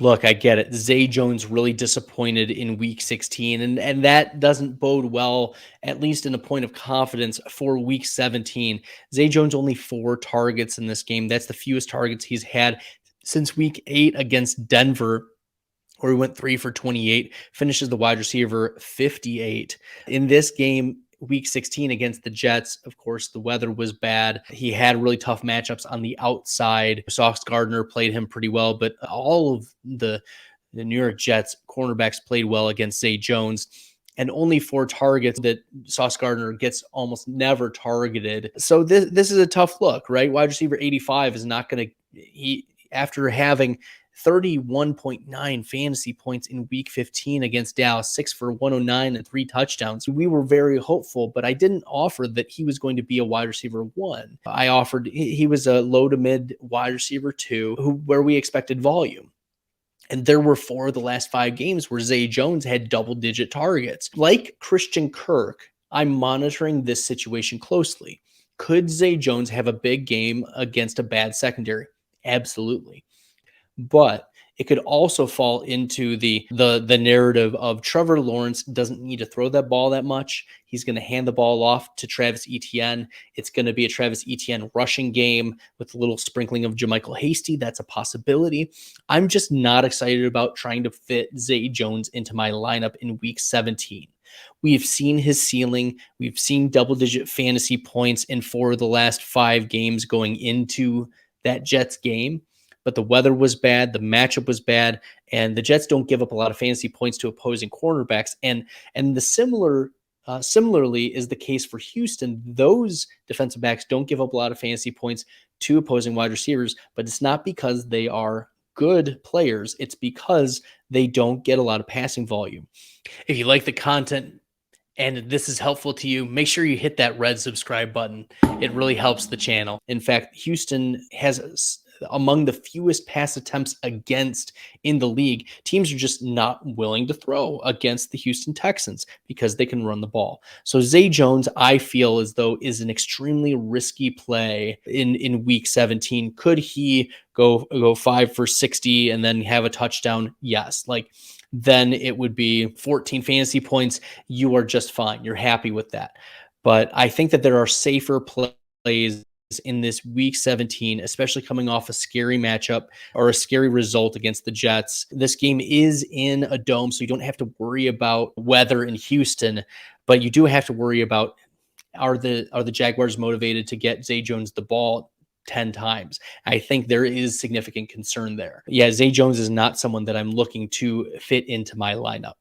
Look, I get it. Zay Jones really disappointed in week 16, and that doesn't bode well, at least in a point of confidence for week 17. Zay Jones only 4 targets in this game. That's the fewest targets he's had since week 8 against Denver, where he went 3 for 28, finishes the wide receiver 58. In this game, week 16 against the Jets, of course, the weather was bad. He had really tough matchups on the outside. Sauce Gardner played him pretty well, but all of the New York Jets cornerbacks played well against Zay Jones. And only 4 targets that Sauce Gardner gets almost never targeted. So this is a tough look, right? Wide receiver 85 is not going to, after having 31.9 fantasy points in week 15 against Dallas, 6 for 109 and 3 touchdowns. We were very hopeful, but I didn't offer that he was going to be a wide receiver 1. I offered he was a low to mid wide receiver 2 where we expected volume. And there were 4 of the last 5 games where Zay Jones had double-digit targets. Like Christian Kirk, I'm monitoring this situation closely. Could Zay Jones have a big game against a bad secondary? Absolutely. But it could also fall into the narrative of Trevor Lawrence doesn't need to throw that ball that much. He's going to hand the ball off to Travis Etienne. It's going to be a Travis Etienne rushing game with a little sprinkling of Jermichael Hasty. That's a possibility. I'm just not excited about trying to fit Zay Jones into my lineup in week 17. We've seen his ceiling. We've seen double-digit fantasy points in 4 of the last 5 games going into that Jets game. But the weather was bad, the matchup was bad, and the Jets don't give up a lot of fantasy points to opposing cornerbacks. And the similarly is the case for Houston. Those defensive backs don't give up a lot of fantasy points to opposing wide receivers, but it's not because they are good players. It's because they don't get a lot of passing volume. If you like the content and this is helpful to you, make sure you hit that red subscribe button. It really helps the channel. In fact, Houston has among the fewest pass attempts against in the league. Teams are just not willing to throw against the Houston Texans because they can run the ball. So Zay Jones, I feel as though, is an extremely risky play in week 17. Could he go 5 for 60 and then have a touchdown? Yes. Then it would be 14 fantasy points. You are just fine. You're happy with that. But I think that there are safer plays in this week 17, especially coming off a scary matchup or a scary result against the Jets. This game is in a dome, so you don't have to worry about weather in Houston, but you do have to worry about are the Jaguars motivated to get Zay Jones the ball 10 times? I think there is significant concern there. Yeah, Zay Jones is not someone that I'm looking to fit into my lineup.